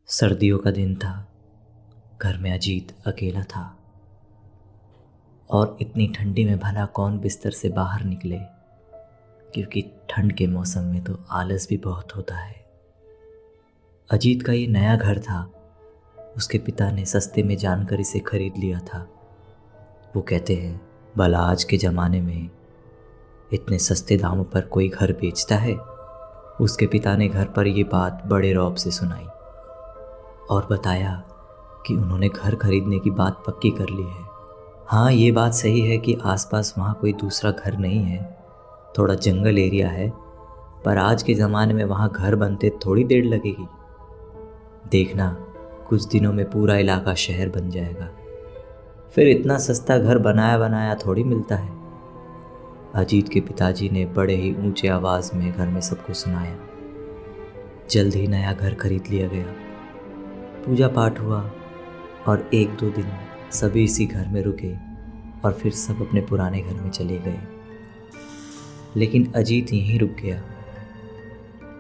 सर्दियों का दिन था। घर में अजीत अकेला था और इतनी ठंडी में भला कौन बिस्तर से बाहर निकले, क्योंकि ठंड के मौसम में तो आलस भी बहुत होता है। अजीत का ये नया घर था। उसके पिता ने सस्ते में जानकर इसे खरीद लिया था। वो कहते हैं, भला आज के ज़माने में इतने सस्ते दामों पर कोई घर बेचता है। उसके पिता ने घर पर ये बात बड़े रौब से सुनाई और बताया कि उन्होंने घर खरीदने की बात पक्की कर ली है। हाँ, ये बात सही है कि आसपास वहाँ कोई दूसरा घर नहीं है, थोड़ा जंगल एरिया है, पर आज के ज़माने में वहाँ घर बनते थोड़ी देर लगेगी। देखना, कुछ दिनों में पूरा इलाका शहर बन जाएगा। फिर इतना सस्ता घर बनाया बनाया थोड़ी मिलता है। अजीत के पिताजी ने बड़े ही ऊंचे आवाज़ में घर में सबको सुनाया। जल्द ही नया घर खरीद लिया गया। पूजा पाठ हुआ और एक दो दिन सभी इसी घर में रुके और फिर सब अपने पुराने घर में चले गए। लेकिन अजीत यहीं रुक गया।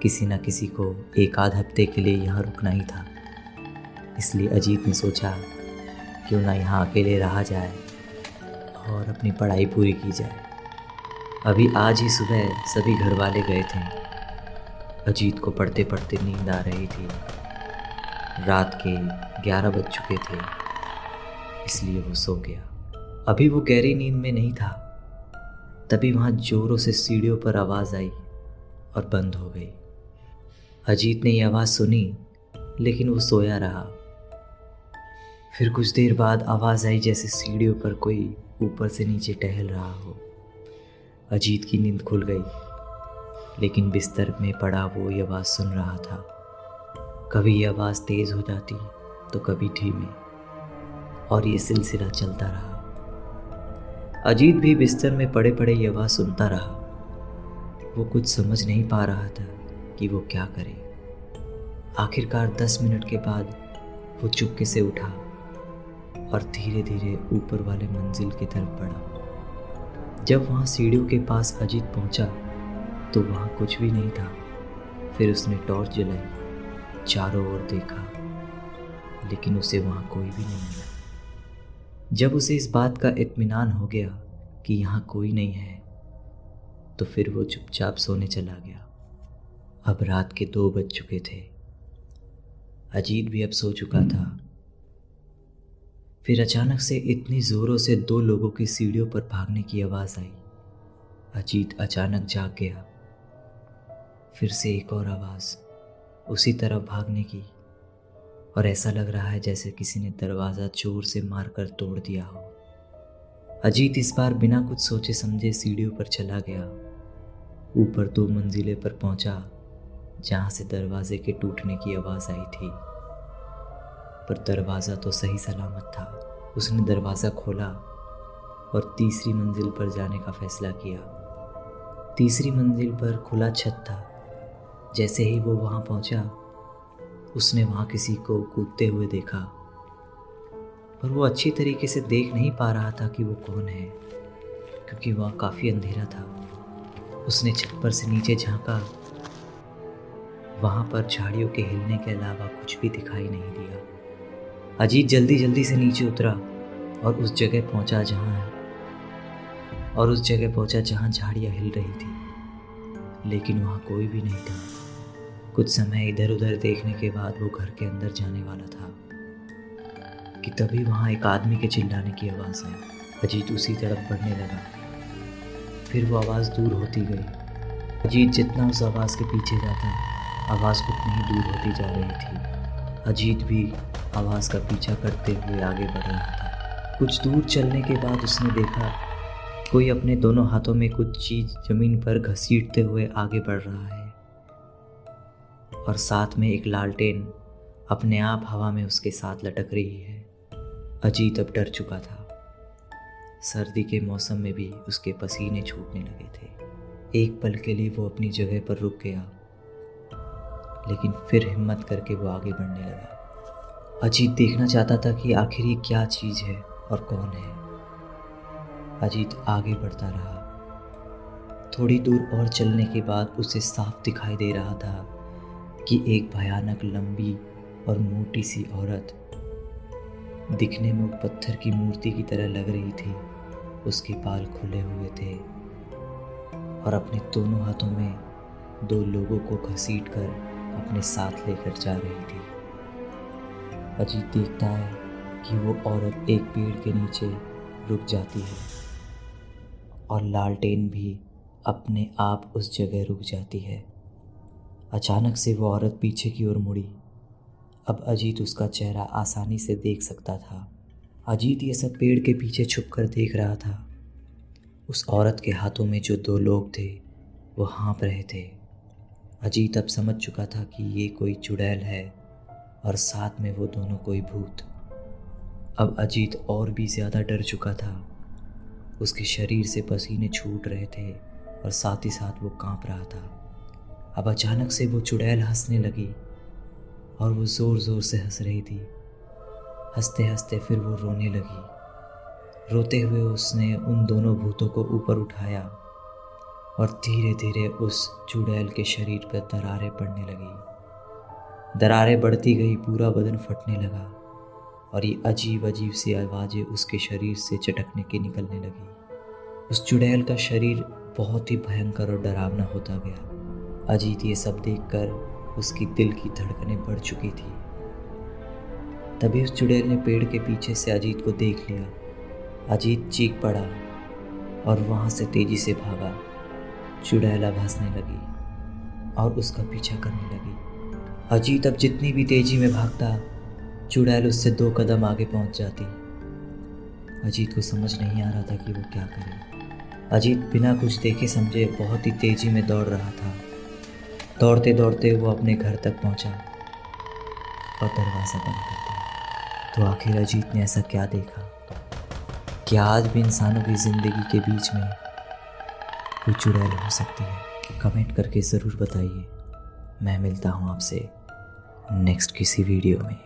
किसी न किसी को एक आध हफ्ते के लिए यहाँ रुकना ही था। इसलिए अजीत ने सोचा, क्यों ना यहाँ अकेले रहा जाए और अपनी पढ़ाई पूरी की जाए। अभी आज ही सुबह सभी घर वाले गए थे। अजीत को पढ़ते पढ़ते नींद आ रही थी। रात के 11 बज चुके थे, इसलिए वो सो गया। अभी वो गहरी नींद में नहीं था, तभी वहाँ जोरों से सीढ़ियों पर आवाज़ आई और बंद हो गई। अजीत ने ये आवाज़ सुनी, लेकिन वो सोया रहा। फिर कुछ देर बाद आवाज़ आई जैसे सीढ़ियों पर कोई ऊपर से नीचे टहल रहा हो। अजीत की नींद खुल गई, लेकिन बिस्तर में पड़ा वो ये आवाज़ सुन रहा था। कभी ये आवाज़ तेज़ हो जाती तो कभी धीमी, और ये सिलसिला चलता रहा। अजीत भी बिस्तर में पड़े पड़े ये आवाज़ सुनता रहा। वो कुछ समझ नहीं पा रहा था कि वो क्या करे। आखिरकार 10 मिनट के बाद वो चुपके से उठा और धीरे धीरे ऊपर वाले मंजिल की तरफ बढ़ा। जब वहाँ सीढ़ियों के पास अजीत पहुँचा तो वहाँ कुछ भी नहीं था। फिर उसने टॉर्च जलाई, चारों ओर देखा, लेकिन उसे वहाँ कोई भी नहीं मिला। जब उसे इस बात का इत्मीनान हो गया कि यहाँ कोई नहीं है, तो फिर वो चुपचाप सोने चला गया। अब रात के 2 बज चुके थे। अजीत भी अब सो चुका था। फिर अचानक से इतनी जोरों से 2 लोगों की सीढ़ियों पर भागने की आवाज़ आई। अजीत अचानक जाग गया। फिर से एक और आवाज़, उसी तरफ भागने की, और ऐसा लग रहा है जैसे किसी ने दरवाज़ा जोर से मारकर तोड़ दिया हो। अजीत इस बार बिना कुछ सोचे समझे सीढ़ियों पर चला गया। ऊपर 2 मंजिले पर पहुंचा, जहां से दरवाजे के टूटने की आवाज़ आई थी। पर दरवाज़ा तो सही सलामत था। उसने दरवाज़ा खोला और तीसरी मंजिल पर जाने का फैसला किया। तीसरी मंजिल पर खुला छत था। जैसे ही वो वहाँ पहुँचा, उसने वहाँ किसी को कूदते हुए देखा, पर वो अच्छी तरीके से देख नहीं पा रहा था कि वो कौन है, क्योंकि वहाँ काफ़ी अंधेरा था। उसने छत पर से नीचे झांका। वहाँ पर झाड़ियों के हिलने के अलावा कुछ भी दिखाई नहीं दिया। अजीत जल्दी जल्दी से नीचे उतरा और उस जगह पहुँचा जहाँ झाड़ियाँ हिल रही थी, लेकिन वहाँ कोई भी नहीं था। कुछ समय इधर उधर देखने के बाद वो घर के अंदर जाने वाला था कि तभी वहाँ एक आदमी के चिल्लाने की आवाज़ आई। अजीत उसी तरफ बढ़ने लगा। फिर वो आवाज़ दूर होती गई। अजीत जितना उस आवाज़ के पीछे जाता, आवाज़ उतनी ही दूर होती जा रही थी। अजीत भी आवाज़ का पीछा करते हुए आगे बढ़ रहा था। कुछ दूर चलने के बाद उसने देखा कोई अपने दोनों हाथों में कुछ चीज़ ज़मीन पर घसीटते हुए आगे बढ़ रहा है, और साथ में एक लालटेन अपने आप हवा में उसके साथ लटक रही है। अजीत अब डर चुका था। सर्दी के मौसम में भी उसके पसीने छूटने लगे थे। एक पल के लिए वो अपनी जगह पर रुक गया, लेकिन फिर हिम्मत करके वो आगे बढ़ने लगा। अजीत देखना चाहता था कि आखिर ये क्या चीज़ है और कौन है। अजीत आगे बढ़ता रहा। थोड़ी दूर और चलने के बाद उसे साफ दिखाई दे रहा था कि एक भयानक लंबी और मोटी सी औरत दिखने में वो पत्थर की मूर्ति की तरह लग रही थी। उसके बाल खुले हुए थे और अपने दोनों हाथों में 2 लोगों को घसीटकर अपने साथ लेकर जा रही थी। अजीत देखता है कि वो औरत एक पेड़ के नीचे रुक जाती है और लालटेन भी अपने आप उस जगह रुक जाती है। अचानक से वो औरत पीछे की ओर मुड़ी। अब अजीत उसका चेहरा आसानी से देख सकता था। अजीत ये सब पेड़ के पीछे छुपकर देख रहा था। उस औरत के हाथों में जो 2 लोग थे वो हाँफ रहे थे। अजीत अब समझ चुका था कि ये कोई चुड़ैल है और साथ में वो दोनों कोई भूत। अब अजीत और भी ज़्यादा डर चुका था। उसके शरीर से पसीने छूट रहे थे और साथ ही साथ वो कांप रहा था। अब अचानक से वो चुड़ैल हंसने लगी और वो ज़ोर ज़ोर से हंस रही थी। हंसते हंसते फिर वो रोने लगी। रोते हुए उसने उन दोनों भूतों को ऊपर उठाया और धीरे धीरे उस चुड़ैल के शरीर पर दरारें पड़ने लगी। दरारें बढ़ती गई, पूरा बदन फटने लगा और ये अजीब अजीब सी आवाज़ें उसके शरीर से चटकने की निकलने लगी। उस चुड़ैल का शरीर बहुत ही भयंकर और डरावना होता गया। अजीत ये सब देखकर उसकी दिल की धड़कनें बढ़ चुकी थी। तभी उस चुड़ैल ने पेड़ के पीछे से अजीत को देख लिया। अजीत चीख पड़ा और वहाँ से तेजी से भागा। चुड़ैल अब हंसने लगी और उसका पीछा करने लगी। अजीत अब जितनी भी तेजी में भागता, चुड़ैल उससे 2 कदम आगे पहुँच जाती। अजीत को समझ नहीं आ रहा था कि वो क्या करे। अजीत बिना कुछ देखे समझे बहुत ही तेजी में दौड़ रहा था। दौड़ते दौड़ते वो अपने घर तक पहुंचा और दरवाज़ा बंद कर दिया। तो आखिर अजीत ने ऐसा क्या देखा? क्या आज भी इंसानों की ज़िंदगी के बीच में कोई चुड़ैल हो सकती है? कमेंट करके ज़रूर बताइए। मैं मिलता हूँ आपसे नेक्स्ट किसी वीडियो में।